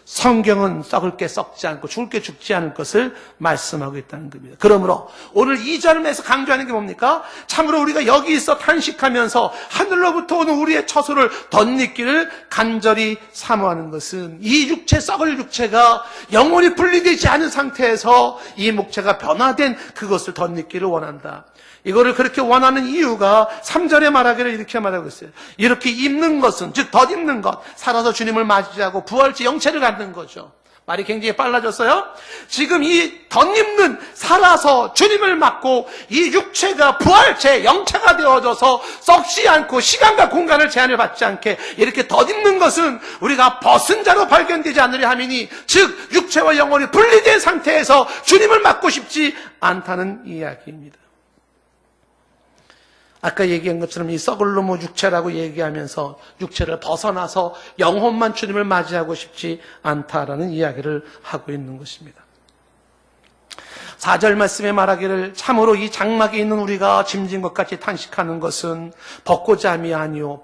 성경은 썩을 게 썩지 않고 죽을 게 죽지 않을 것을 말씀하고 있다는 겁니다. 그러므로 오늘 이 절에서 강조하는 게 뭡니까? 참으로 우리가 여기 있어 탄식하면서 하늘로부터 오는 우리의 처소를 덧입기를 간절히 사모하는 것은, 이 육체, 썩을 육체가 영원히 분리되지 않은 상태에서 이 목체가 변화된 그것을 덧입기를 원한다. 이거를 그렇게 원하는 이유가 3절에 말하기를 이렇게 말하고 있어요. 이렇게 입는 것은, 즉 덧입는 것, 살아서 주님을 맞이하고 부활체 영체를 갖는 거죠. 말이 굉장히 빨라졌어요. 지금 이 덧입는, 살아서 주님을 맞고 이 육체가 부활체 영체가 되어져서 썩지 않고 시간과 공간을 제한을 받지 않게 이렇게 덧입는 것은 우리가 벗은 자로 발견되지 않으려 함이니, 즉 육체와 영혼이 분리된 상태에서 주님을 맞고 싶지 않다는 이야기입니다. 아까 얘기한 것처럼 이 썩을 놈의 육체라고 얘기하면서 육체를 벗어나서 영혼만 주님을 맞이하고 싶지 않다라는 이야기를 하고 있는 것입니다. 4절 말씀에 말하기를 참으로 이 장막에 있는 우리가 짐진 것 같이 탄식하는 것은 벗고자 함이 아니요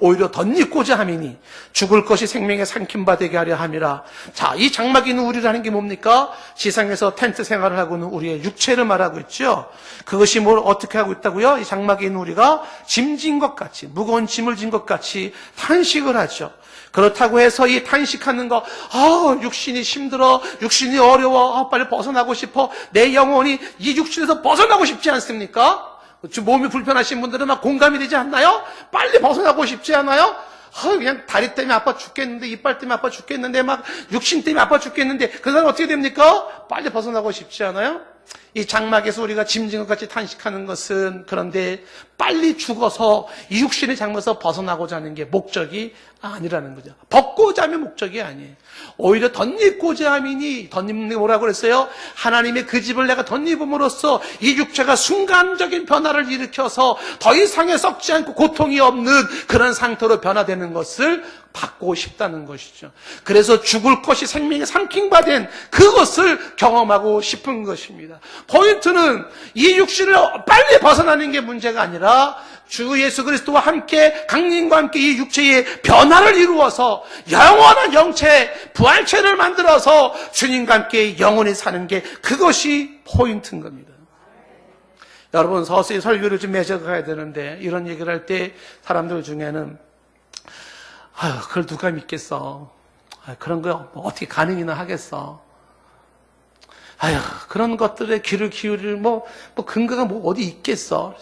오히려 덧입고자 함이니 죽을 것이 생명의 삼킴바 되게 하려 함이라. 자, 이 장막에 있는 우리라는 게 뭡니까? 지상에서 텐트 생활을 하고 있는 우리의 육체를 말하고 있죠. 그것이 뭘 어떻게 하고 있다고요? 이 장막에 있는 우리가 짐진 것 같이, 무거운 짐을 진 것 같이 탄식을 하죠. 그렇다고 해서 이 탄식하는 거, 육신이 힘들어, 육신이 어려워, 빨리 벗어나고 싶어, 내 영혼이 이 육신에서 벗어나고 싶지 않습니까? 몸이 불편하신 분들은 막 공감이 되지 않나요? 빨리 벗어나고 싶지 않아요? 그냥 다리 때문에 아파 죽겠는데, 이빨 때문에 아파 죽겠는데, 막 육신 때문에 아파 죽겠는데, 그 사람 어떻게 됩니까? 빨리 벗어나고 싶지 않아요? 이 장막에서 우리가 짐진 것 같이 탄식하는 것은, 그런데 빨리 죽어서 이 육신의 장막에서 벗어나고자 하는 게 목적이 아니라는 거죠. 벗고자 하면 목적이 아니에요. 오히려 덧입고자 함이니, 덧입는 게 뭐라고 그랬어요? 하나님의 그 집을 내가 덧입음으로써 이 육체가 순간적인 변화를 일으켜서 더 이상의 썩지 않고 고통이 없는 그런 상태로 변화되는 것을 받고 싶다는 것이죠. 그래서 죽을 것이 생명의 삼킴받은 그것을 경험하고 싶은 것입니다. 포인트는 이 육신을 빨리 벗어나는 게 문제가 아니라 주 예수 그리스도와 함께, 강림과 함께 이 육체의 변화를 이루어서 영원한 영체, 부활체를 만들어서 주님과 함께 영원히 사는 게, 그것이 포인트인 겁니다. 여러분, 서서히 설교를 좀 맺어가야 되는데, 이런 얘기를 할 때 사람들 중에는 그걸 누가 믿겠어? 그런 거 어떻게 가능이나 하겠어? 그런 것들에 귀를 기울일 근거가 어디 있겠어?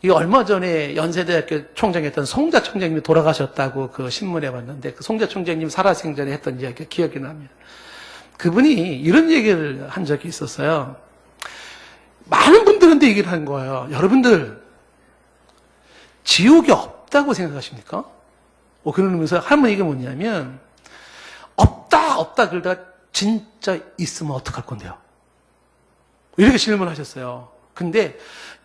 이 얼마 전에 연세대학교 총장이었던 송자 총장님이 돌아가셨다고 그 신문에 봤는데, 그 송자 총장님 살아생전에 했던 이야기가 기억이 납니다. 그분이 이런 얘기를 한 적이 있었어요. 많은 분들한테 얘기를 한 거예요. 여러분들, 지옥이 없다고 생각하십니까? 그러면서 할머니 이게 뭐냐면, 없다 그러다가 진짜 있으면 어떡할 건데요? 이렇게 질문하셨어요. 근데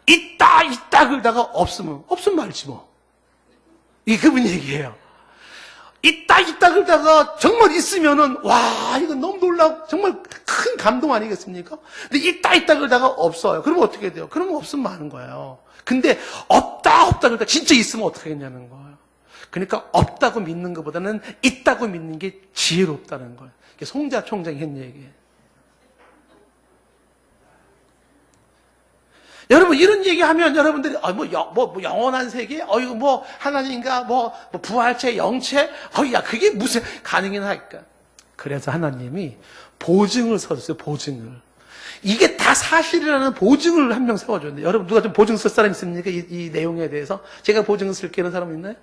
있다 그러다가 없으면 말지 뭐. 이게 그분 얘기예요. 있다 그러다가 정말 있으면은 이건 너무 놀라워, 정말 큰 감동 아니겠습니까? 근데 있다 그러다가 없어요. 그러면 어떻게 돼요? 그러면 없으면 많은 거예요. 근데 없다 그러다가 진짜 있으면 어떻게 하겠냐는 거예요. 그러니까 없다고 믿는 것보다는 있다고 믿는 게 지혜롭다는 거예요. 이게 송자 총장이 한 얘기예요. 여러분, 이런 얘기하면 여러분들이, 뭐 영원한 세계? 이거 뭐, 하나님인가? 뭐 부활체, 영체? 야, 그게 무슨, 가능이나 할까? 그래서 하나님이 보증을 서줬어요, 보증을. 이게 다 사실이라는 보증을 한 명 세워줬는데, 여러분, 누가 좀 보증 쓸 사람 있습니까? 이 내용에 대해서? 제가 보증을 쓸게 하는 사람 있나요?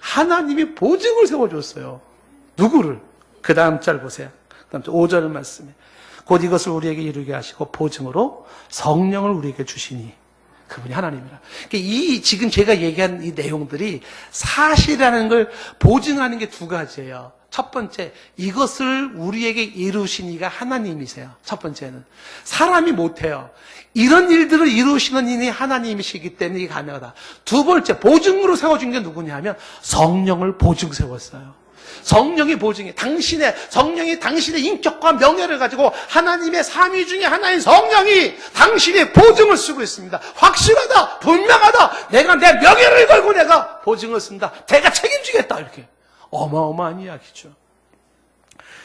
하나님이 보증을 세워줬어요. 누구를? 그 다음 절 보세요. 그 다음 절 5절 말씀에. 곧 이것을 우리에게 이루게 하시고 보증으로 성령을 우리에게 주시니 그분이 하나님이라. 그러니까 지금 제가 얘기한 이 내용들이 사실이라는 걸 보증하는 게 두 가지예요. 첫 번째, 이것을 우리에게 이루시니가 하나님이세요. 첫 번째는. 사람이 못해요. 이런 일들을 이루시는 이니 하나님이시기 때문에 이게 가능하다. 두 번째, 보증으로 세워준 게 누구냐 하면 성령을 보증 세웠어요. 성령이 보증해. 성령이 당신의 인격과 명예를 가지고 하나님의 삼위 중에 하나인 성령이 당신의 보증을 쓰고 있습니다. 확실하다, 분명하다. 내가 내 명예를 걸고 내가 보증을 쓴다. 내가 책임지겠다. 이렇게. 어마어마한 이야기죠.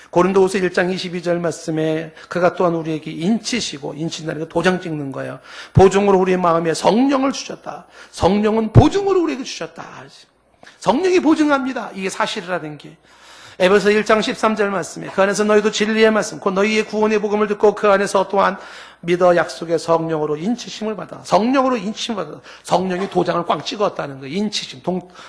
고린도후서 1장 22절 말씀에 그가 또한 우리에게 인치시고, 인친다는 게 도장 찍는 거예요. 보증으로 우리의 마음에 성령을 주셨다. 성령은 보증으로 우리에게 주셨다. 성령이 보증합니다. 이게 사실이라는 게. 에베소 1장 13절 말씀에 그 안에서 너희도 진리의 말씀, 곧 너희의 구원의 복음을 듣고 그 안에서 또한 믿어 약속의 성령으로 인치심을 받아. 성령으로 인치심을 받아. 성령이 도장을 꽝 찍었다는 거예요. 인치심,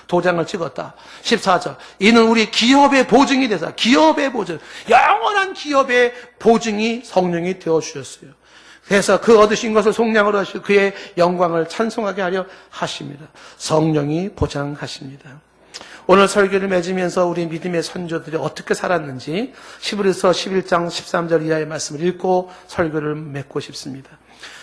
도장을 찍었다. 14절. 이는 우리 기업의 보증이 돼서, 기업의 보증, 영원한 기업의 보증이 성령이 되어주셨어요. 그래서 그 얻으신 것을 속량으로 하시고 그의 영광을 찬송하게 하려 하십니다. 성령이 보장하십니다. 오늘 설교를 맺으면서 우리 믿음의 선조들이 어떻게 살았는지 히브리서 11장 13절 이하의 말씀을 읽고 설교를 맺고 싶습니다.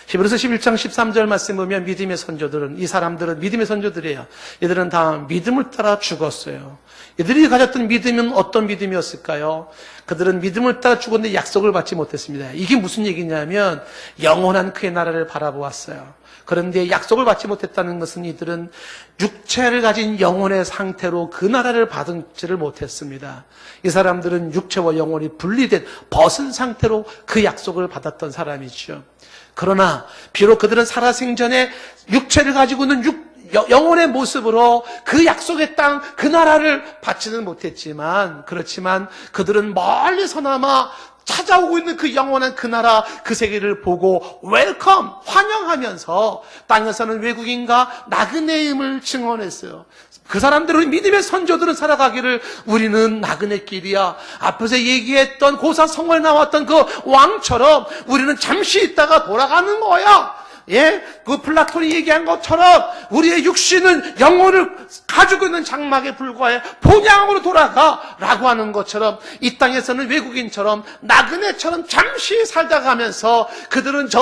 히브리서 11장 13절 말씀 보면 믿음의 선조들은, 이 사람들은 믿음의 선조들이에요. 이들은 다 믿음을 따라 죽었어요. 이들이 가졌던 믿음은 어떤 믿음이었을까요? 그들은 믿음을 따라 죽었는데 약속을 받지 못했습니다. 이게 무슨 얘기냐면 영원한 그의 나라를 바라보았어요. 그런데 약속을 받지 못했다는 것은 이들은 육체를 가진 영혼의 상태로 그 나라를 받지를 못했습니다. 이 사람들은 육체와 영혼이 분리된 벗은 상태로 그 약속을 받았던 사람이죠. 그러나 비록 그들은 살아생전에 육체를 가지고 있는 영혼의 모습으로 그 약속의 땅, 그 나라를 받지는 못했지만, 그렇지만 그들은 멀리서나마 찾아오고 있는 그 영원한 그 나라, 그 세계를 보고 웰컴, 환영하면서 땅에서는 외국인과 나그네임을 증언했어요. 그 사람들은, 믿음의 선조들은 살아가기를 우리는 나그네 길이야. 앞에서 얘기했던 고사성어에 나왔던 그 왕처럼 우리는 잠시 있다가 돌아가는 거야. 예, 그 플라톤이 얘기한 것처럼 우리의 육신은 영혼을 가지고 있는 장막에 불과해 본향으로 돌아가라고 하는 것처럼 이 땅에서는 외국인처럼 나그네처럼 잠시 살다 가면서 그들은 저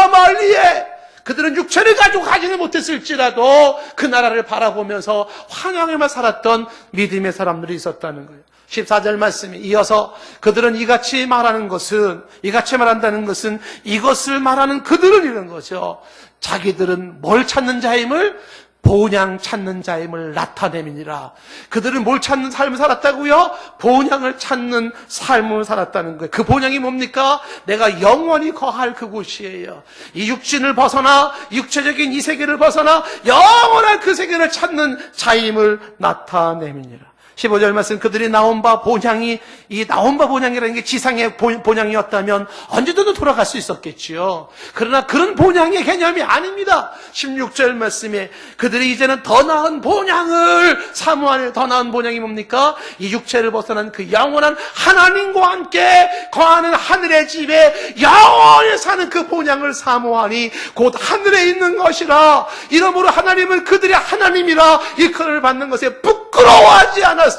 멀리에, 그들은 육체를 가지고 가지는 못했을지라도 그 나라를 바라보면서 환영에만 살았던 믿음의 사람들이 있었다는 거예요. 14절 말씀이 이어서 그들은 이같이 말한다는 것은 이것을 말하는 그들은 이런 거죠. 자기들은 뭘 찾는 자임을, 본향 찾는 자임을 나타내미니라. 그들은 뭘 찾는 삶을 살았다고요? 본향을 찾는 삶을 살았다는 거예요. 그 본향이 뭡니까? 내가 영원히 거할 그곳이에요. 이 육신을 벗어나, 육체적인 이 세계를 벗어나 영원한 그 세계를 찾는 자임을 나타내미니라. 15절 말씀, 그들이 나온 바 본향이, 이 나온 바 본향이라는 게 지상의 본향이었다면 언제든 돌아갈 수 있었겠지요. 그러나 그런 본향의 개념이 아닙니다. 16절 말씀에 그들이 이제는 더 나은 본향을 사모하는, 더 나은 본향이 뭡니까? 이 육체를 벗어난 그 영원한 하나님과 함께 거하는 하늘의 집에 영원히 사는 그 본향을 사모하니 곧 하늘에 있는 것이라. 이러므로 하나님은 그들의 하나님이라 일컬음을 받는 것에 부끄러워하지 않았어요.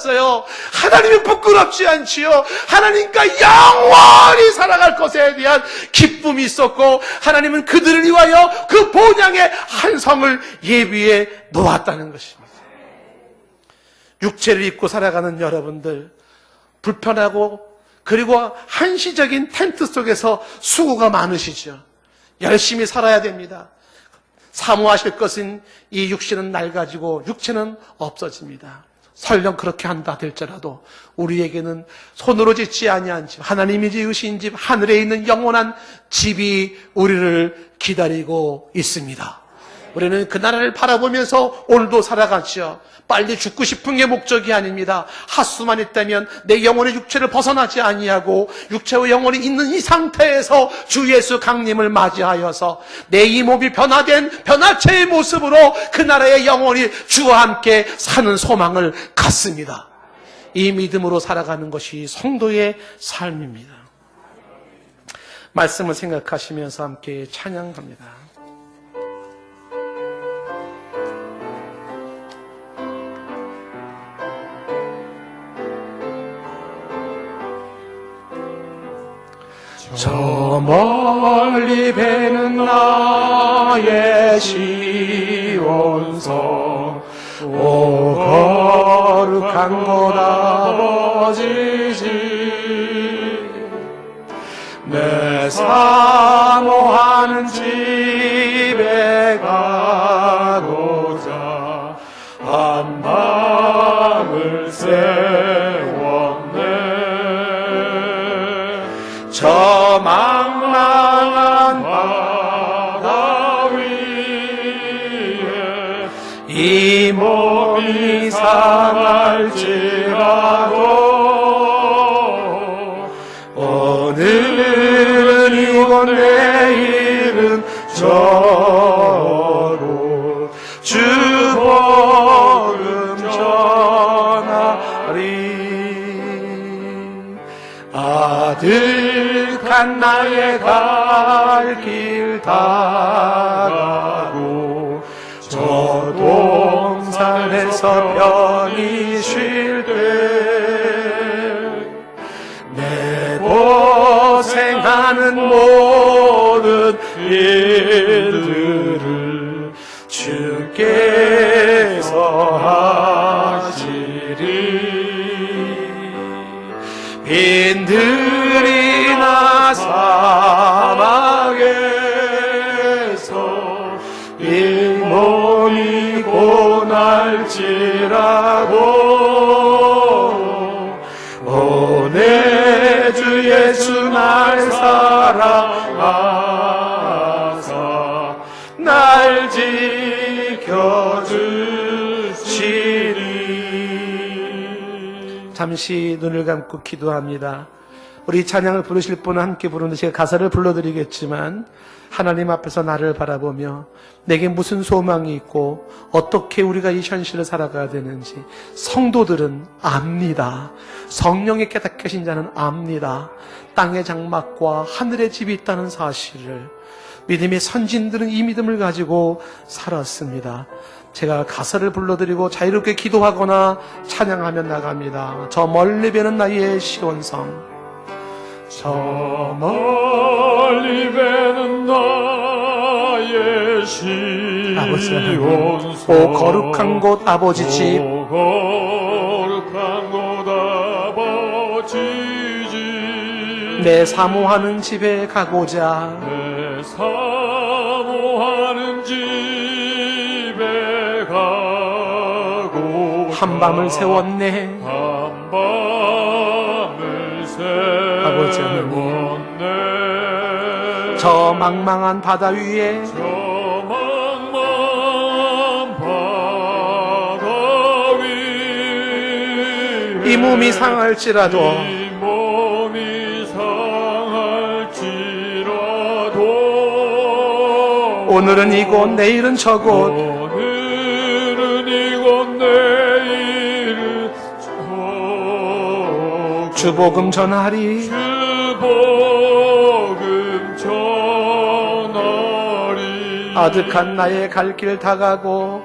하나님이 부끄럽지 않지요. 하나님과 영원히 살아갈 것에 대한 기쁨이 있었고, 하나님은 그들을 위하여 그 본향의 한 성을 예비해 놓았다는 것입니다. 육체를 입고 살아가는 여러분들, 불편하고 그리고 한시적인 텐트 속에서 수고가 많으시죠. 열심히 살아야 됩니다. 사모하실 것은 이 육신은 낡아지고 육체는 없어집니다. 설령 그렇게 한다 될지라도 우리에게는 손으로 짓지 아니한 집, 하나님이 지으신 집, 하늘에 있는 영원한 집이 우리를 기다리고 있습니다. 우리는 그 나라를 바라보면서 오늘도 살아가죠. 빨리 죽고 싶은 게 목적이 아닙니다. 하수만 있다면 내 영혼의 육체를 벗어나지 아니하고 육체와 영혼이 있는 이 상태에서 주 예수 강림을 맞이하여서 내 이 몸이 변화된 변화체의 모습으로 그 나라의 영혼이 주와 함께 사는 소망을 갖습니다. 이 믿음으로 살아가는 것이 성도의 삶입니다. 말씀을 생각하시면서 함께 찬양합니다. 저 멀리 배는 나의 시온성 오 거룩한 곳 아버지 집 내 사모하는 집에 가고자 한 밤을 세웠네. 저 망망한 바다 위에 이 몸이 상할지라도 오늘은 이곳 내일은 저곳 주 복음 전하리. 아득한 나의 갈 길 다가고 저 동산에서 편히 쉴 때 내 고생하는 모든 일들을 주께서 하시리. 빈들이나 사막에서 이 몸이 고날지라도 오내 주 예수 날 사랑하사 날 지켜주시리. 잠시 눈을 감고 기도합니다. 우리 찬양을 부르실 분은 함께 부르는데 제가 가사를 불러드리겠지만 하나님 앞에서 나를 바라보며 내게 무슨 소망이 있고 어떻게 우리가 이 현실을 살아가야 되는지 성도들은 압니다. 성령이 깨닫게 하신 자는 압니다. 땅의 장막과 하늘의 집이 있다는 사실을. 믿음의 선진들은 이 믿음을 가지고 살았습니다. 제가 가사를 불러드리고 자유롭게 기도하거나 찬양하며 나갑니다. 저 멀리 배는 나의 시온성 저 멀리 배는 나의 시온성 오 거룩한 곳 아버지 집 오 거룩한 곳 아버지 집 내 사모하는 집에 가고자 내 사모하는 집에 가고 한밤을 세웠네. 한밤을 아버지 세웠네. 저 망망한 바다 위에 저 망망한 바다 위에 이 몸이 상할지라도 이 몸이 상할지라도 오늘은 이곳 내일은 저곳 오늘은 이곳 내일은 저곳 주복음 전하리. 주복음 전하리. 아득한 나의 갈 길 다가고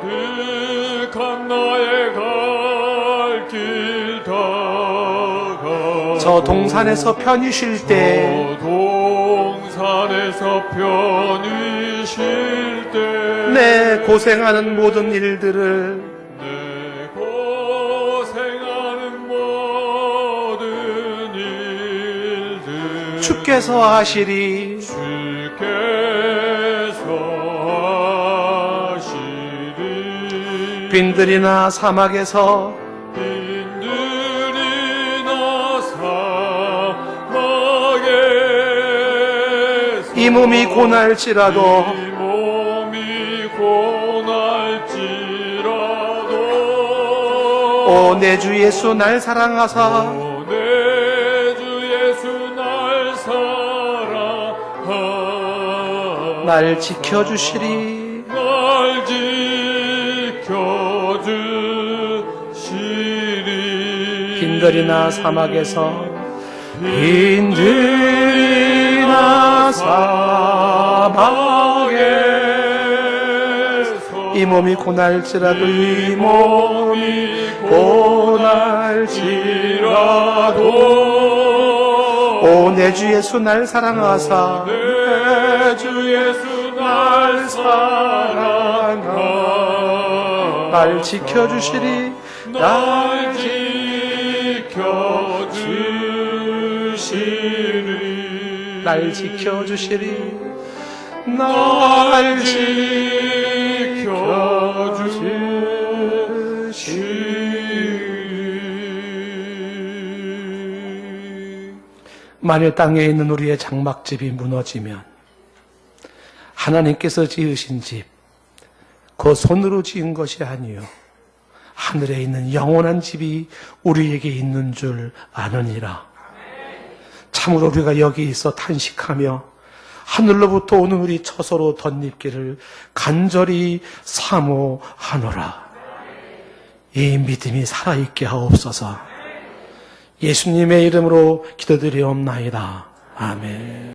아득한 나의 갈 길 다가고 저 동산에서 편히 쉴 때 저 동산에서 편히 쉴 때 내 고생하는 모든 일들을 내 고생하는 모든 일들 주께서 하시리. 주께서 하시리. 빈들이나 사막에서 빈들이나 사막에서 이 몸이 고날지라도 이 몸이 고날지라도 오 내 주 예수 날 사랑하사 내 주 예수 날 사랑하 날 지켜주시리 날 지켜주시리 빈들이나 사막에서 빈들이나 사막에서 이 몸이 고날지라도 이 몸이 고날지라도 오 내 주 예수 날 사랑하사 내 주 예수 날 사랑하 날 지켜주시리 날 지켜주시리 날 지켜주시리 날 지켜주시리 만일 땅에 있는 우리의 장막집이 무너지면 하나님께서 지으신 집, 그 손으로 지은 것이 아니요 하늘에 있는 영원한 집이 우리에게 있는 줄 아느니라. 참으로 우리가 여기 있어 탄식하며 하늘로부터 오는 우리 처소로 덧입기를 간절히 사모하노라. 이 믿음이 살아있게 하옵소서. 예수님의 이름으로 기도드리옵나이다. 아멘.